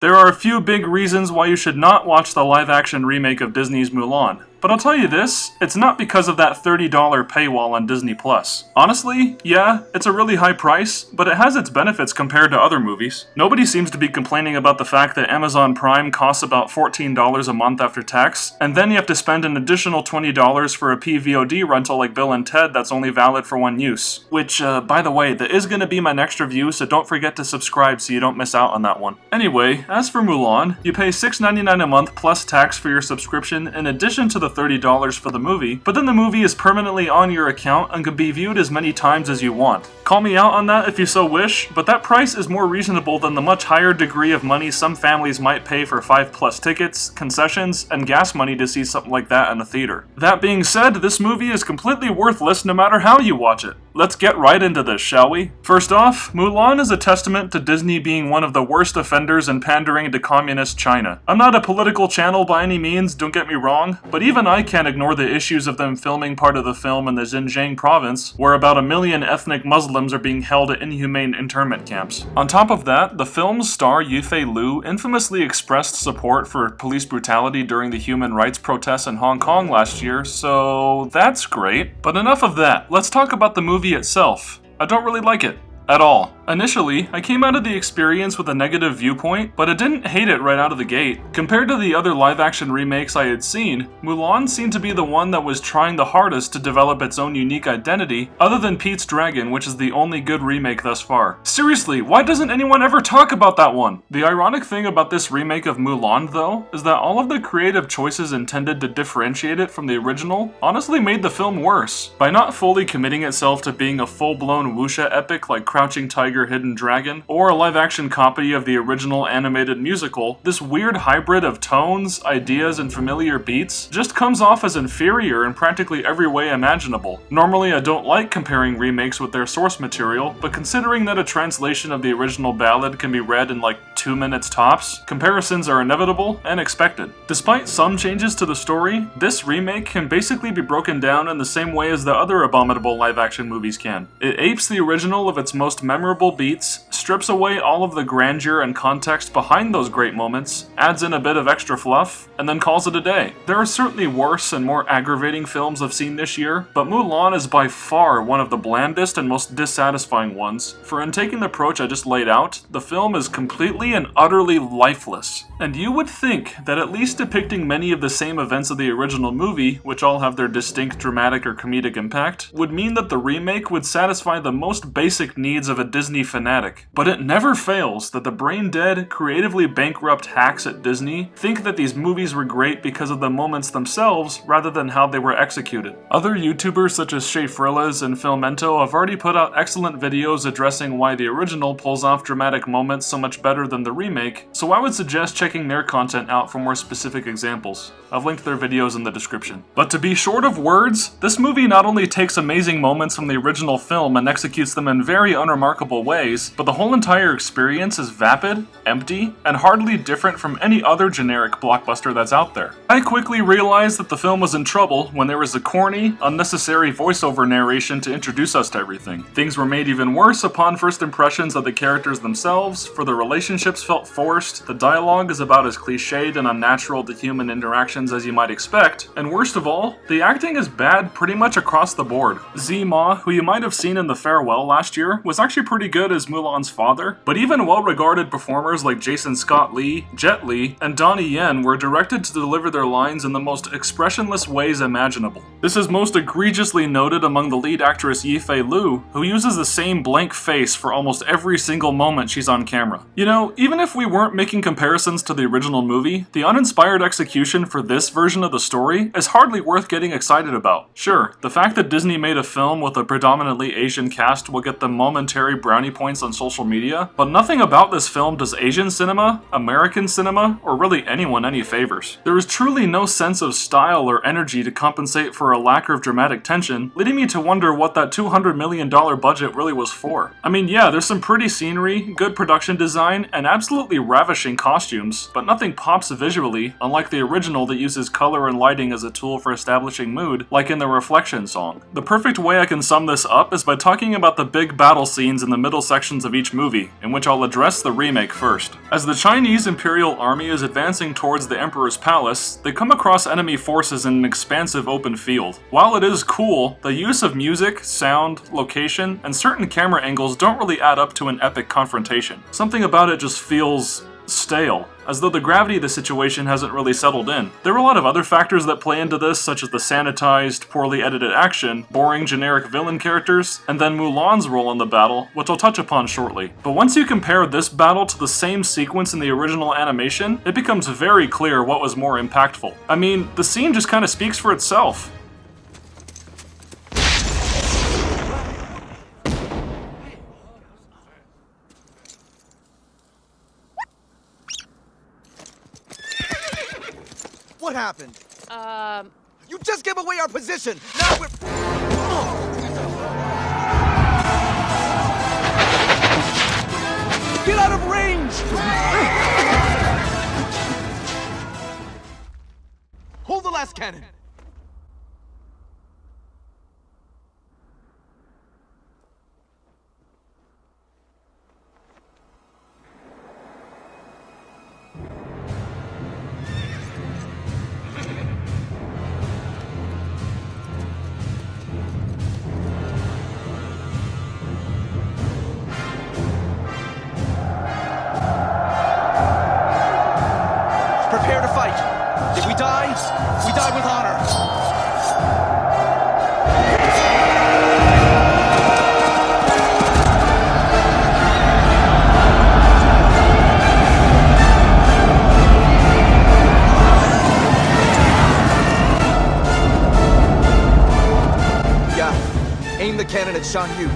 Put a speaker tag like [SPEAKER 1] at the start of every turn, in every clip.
[SPEAKER 1] There are a few big reasons why you should not watch the live-action remake of Disney's Mulan. But I'll tell you this, it's not because of that $30 paywall on Disney+. Honestly, yeah, it's a really high price, but it has its benefits compared to other movies. Nobody seems to be complaining about the fact that Amazon Prime costs about $14 a month after tax, and then you have to spend an additional $20 for a PVOD rental like Bill and Ted that's only valid for one use. Which, by the way, that is going to be my next review, so don't forget to subscribe so you don't miss out on that one. Anyway, as for Mulan, you pay $6.99 a month plus tax for your subscription in addition to the $30 for the movie, but then the movie is permanently on your account and can be viewed as many times as you want. Call me out on that if you so wish, but that price is more reasonable than the much higher degree of money some families might pay for 5+ tickets, concessions, and gas money to see something like that in a theater. That being said, this movie is completely worthless no matter how you watch it. Let's get right into this, shall we? First off, Mulan is a testament to Disney being one of the worst offenders in pandering to communist China. I'm not a political channel by any means, don't get me wrong, but even I can't ignore the issues of them filming part of the film in the Xinjiang province, where about 1 million ethnic Muslims are being held at inhumane internment camps. On top of that, the film's star Yufei Liu infamously expressed support for police brutality during the human rights protests in Hong Kong last year, so that's great. But enough of that, let's talk about the movie itself. I don't really like it. At all. Initially, I came out of the experience with a negative viewpoint, but I didn't hate it right out of the gate. Compared to the other live-action remakes I had seen, Mulan seemed to be the one that was trying the hardest to develop its own unique identity, other than Pete's Dragon, which is the only good remake thus far. Seriously, why doesn't anyone ever talk about that one? The ironic thing about this remake of Mulan, though, is that all of the creative choices intended to differentiate it from the original honestly made the film worse. By not fully committing itself to being a full-blown wuxia epic like Crouching Tiger, Hidden Dragon, or a live-action copy of the original animated musical, this weird hybrid of tones, ideas, and familiar beats just comes off as inferior in practically every way imaginable. Normally, I don't like comparing remakes with their source material, but considering that a translation of the original ballad can be read in like 2 minutes tops, comparisons are inevitable and expected. Despite some changes to the story, this remake can basically be broken down in the same way as the other abominable live-action movies can. It apes the original of its most memorable beats, strips away all of the grandeur and context behind those great moments, adds in a bit of extra fluff, and then calls it a day. There are certainly worse and more aggravating films I've seen this year, but Mulan is by far one of the blandest and most dissatisfying ones, for in taking the approach I just laid out, the film is completely and utterly lifeless. And you would think that at least depicting many of the same events of the original movie, which all have their distinct dramatic or comedic impact, would mean that the remake would satisfy the most basic needs of a Disney fanatic. But it never fails that the brain-dead, creatively bankrupt hacks at Disney think that these movies were great because of the moments themselves rather than how they were executed. Other YouTubers such as Shay Frillas and Filmento have already put out excellent videos addressing why the original pulls off dramatic moments so much better than the remake, so I would suggest checking their content out for more specific examples. I've linked their videos in the description. But to be short of words, this movie not only takes amazing moments from the original film and executes them in very unremarkable ways, but the whole entire experience is vapid, empty, and hardly different from any other generic blockbuster that's out there. I quickly realized that the film was in trouble when there was a corny, unnecessary voiceover narration to introduce us to everything. Things were made even worse upon first impressions of the characters themselves, for the relationships felt forced, the dialogue is about as cliched and unnatural to human interactions as you might expect, and worst of all, the acting is bad pretty much across the board. Z Ma, who you might have seen in The Farewell last year, was actually pretty good as Mulan's father, but even well-regarded performers like Jason Scott Lee, Jet Li, and Donnie Yen were directed to deliver their lines in the most expressionless ways imaginable. This is most egregiously noted among the lead actress Yifei Liu, who uses the same blank face for almost every single moment she's on camera. You know, even if we weren't making comparisons to the original movie, the uninspired execution for this version of the story is hardly worth getting excited about. Sure, the fact that Disney made a film with a predominantly Asian cast will get them momentary brownie points on social media, but nothing about this film does Asian cinema, American cinema, or really anyone any favors. There is truly no sense of style or energy to compensate for a lack of dramatic tension, leading me to wonder what that $200 million budget really was for. I mean, yeah, there's some pretty scenery, good production design, and absolutely ravishing costumes, but nothing pops visually, unlike the original that uses color and lighting as a tool for establishing mood, like in the Reflection song. The perfect way I can sum this up is by talking about the big battle scenes in the middle sections of each movie, in which I'll address the remake first. As the Chinese Imperial Army is advancing towards the Emperor's palace, they come across enemy forces in an expansive open field. While it is cool, the use of music, sound, location, and certain camera angles don't really add up to an epic confrontation. Something about it just feels stale, as though the gravity of the situation hasn't really settled in. There are a lot of other factors that play into this, such as the sanitized, poorly edited action, boring generic villain characters, and then Mulan's role in the battle, which I'll touch upon shortly. But once you compare this battle to the same sequence in the original animation, it becomes very clear what was more impactful. I mean, the scene just kinda speaks for itself.
[SPEAKER 2] What happened? You just gave away our position! Now we're... Get out of range! Hold the last cannon! Prepare to fight. If we die with honor. Yeah, aim the cannon at Shan Yu.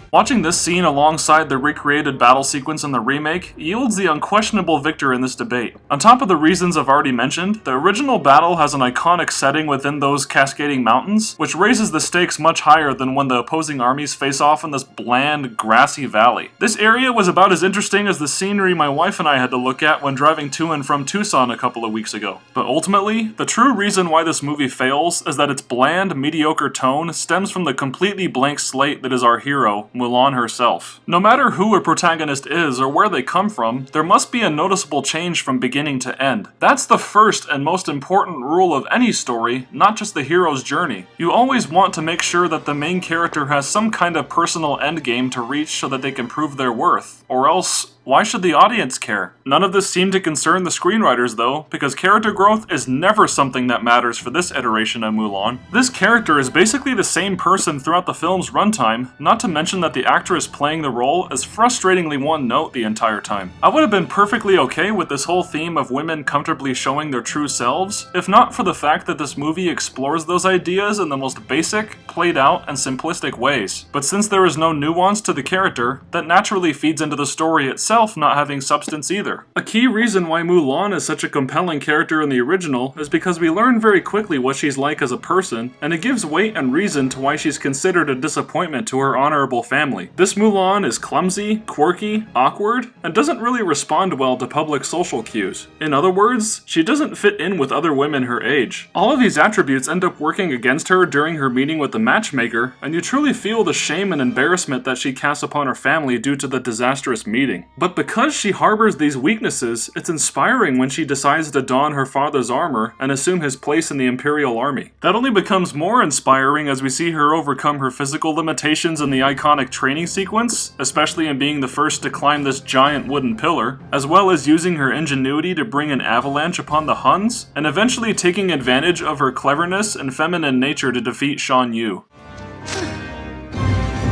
[SPEAKER 1] Watching this scene alongside the recreated battle sequence in the remake yields the unquestionable victor in this debate. On top of the reasons I've already mentioned, the original battle has an iconic setting within those cascading mountains, which raises the stakes much higher than when the opposing armies face off in this bland, grassy valley. This area was about as interesting as the scenery my wife and I had to look at when driving to and from Tucson a couple of weeks ago. But ultimately, the true reason why this movie fails is that its bland, mediocre tone stems from the completely blank slate that is our hero, Mulan herself. No matter who a protagonist is or where they come from, there must be a noticeable change from beginning to end. That's the first and most important rule of any story, not just the hero's journey. You always want to make sure that the main character has some kind of personal endgame to reach so that they can prove their worth, or else why should the audience care? None of this seemed to concern the screenwriters though, because character growth is never something that matters for this iteration of Mulan. This character is basically the same person throughout the film's runtime, not to mention that the actress playing the role is frustratingly one note the entire time. I would have been perfectly okay with this whole theme of women comfortably showing their true selves, if not for the fact that this movie explores those ideas in the most basic, played out, and simplistic ways. But since there is no nuance to the character, that naturally feeds into the story itself not having substance either. A key reason why Mulan is such a compelling character in the original is because we learn very quickly what she's like as a person, and it gives weight and reason to why she's considered a disappointment to her honorable family. This Mulan is clumsy, quirky, awkward, and doesn't really respond well to public social cues. In other words, she doesn't fit in with other women her age. All of these attributes end up working against her during her meeting with the matchmaker, and you truly feel the shame and embarrassment that she casts upon her family due to the disastrous meeting. But because she harbors these weaknesses, it's inspiring when she decides to don her father's armor and assume his place in the Imperial Army. That only becomes more inspiring as we see her overcome her physical limitations in the iconic training sequence, especially in being the first to climb this giant wooden pillar, as well as using her ingenuity to bring an avalanche upon the Huns, and eventually taking advantage of her cleverness and feminine nature to defeat Shan Yu.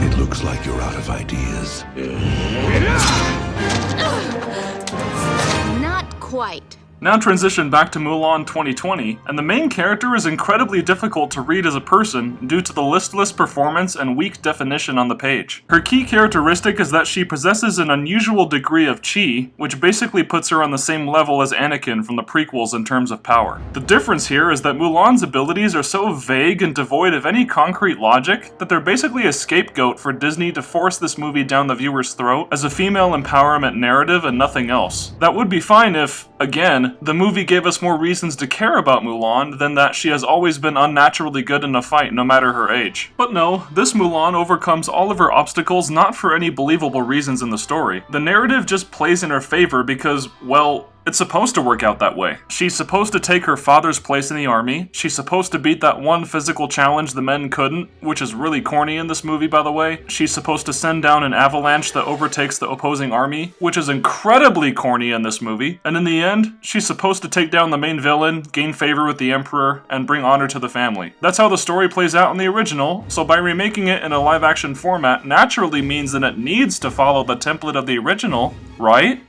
[SPEAKER 3] It looks like you're out of ideas. Not quite.
[SPEAKER 1] Now transition back to Mulan 2020, and the main character is incredibly difficult to read as a person due to the listless performance and weak definition on the page. Her key characteristic is that she possesses an unusual degree of chi, which basically puts her on the same level as Anakin from the prequels in terms of power. The difference here is that Mulan's abilities are so vague and devoid of any concrete logic that they're basically a scapegoat for Disney to force this movie down the viewer's throat as a female empowerment narrative and nothing else. That would be fine if, again, the movie gave us more reasons to care about Mulan than that she has always been unnaturally good in a fight no matter her age. But no, this Mulan overcomes all of her obstacles not for any believable reasons in the story. The narrative just plays in her favor because, well, it's supposed to work out that way. She's supposed to take her father's place in the army, she's supposed to beat that one physical challenge the men couldn't, which is really corny in this movie by the way. She's supposed to send down an avalanche that overtakes the opposing army, which is incredibly corny in this movie. And in the end, she's supposed to take down the main villain, gain favor with the emperor, and bring honor to the family. That's how the story plays out in the original, so by remaking it in a live-action format naturally means that it needs to follow the template of the original, right?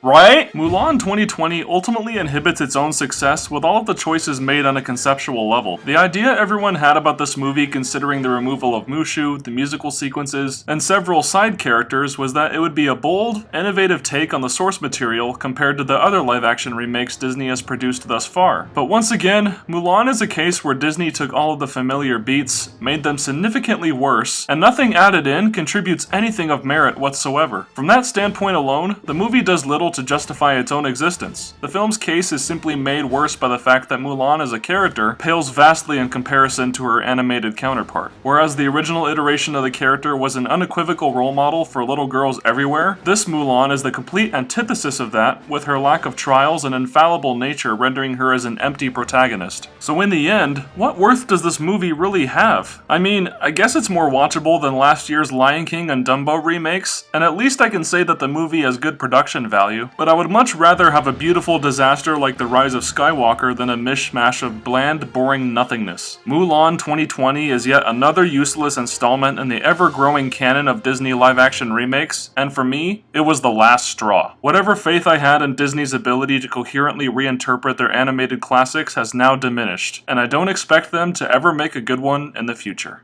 [SPEAKER 1] Right? Mulan 2020 ultimately inhibits its own success with all of the choices made on a conceptual level. The idea everyone had about this movie considering the removal of Mushu, the musical sequences, and several side characters was that it would be a bold, innovative take on the source material compared to the other live-action remakes Disney has produced thus far. But once again, Mulan is a case where Disney took all of the familiar beats, made them significantly worse, and nothing added in contributes anything of merit whatsoever. From that standpoint alone, the movie does little to justify its own existence. The film's case is simply made worse by the fact that Mulan as a character pales vastly in comparison to her animated counterpart. Whereas the original iteration of the character was an unequivocal role model for little girls everywhere, this Mulan is the complete antithesis of that, with her lack of trials and infallible nature rendering her as an empty protagonist. So in the end, what worth does this movie really have? I mean, I guess it's more watchable than last year's Lion King and Dumbo remakes, and at least I can say that the movie has good production value. But I would much rather have a beautiful disaster like The Rise of Skywalker than a mishmash of bland, boring nothingness. Mulan 2020 is yet another useless installment in the ever-growing canon of Disney live-action remakes, and for me, it was the last straw. Whatever faith I had in Disney's ability to coherently reinterpret their animated classics has now diminished, and I don't expect them to ever make a good one in the future.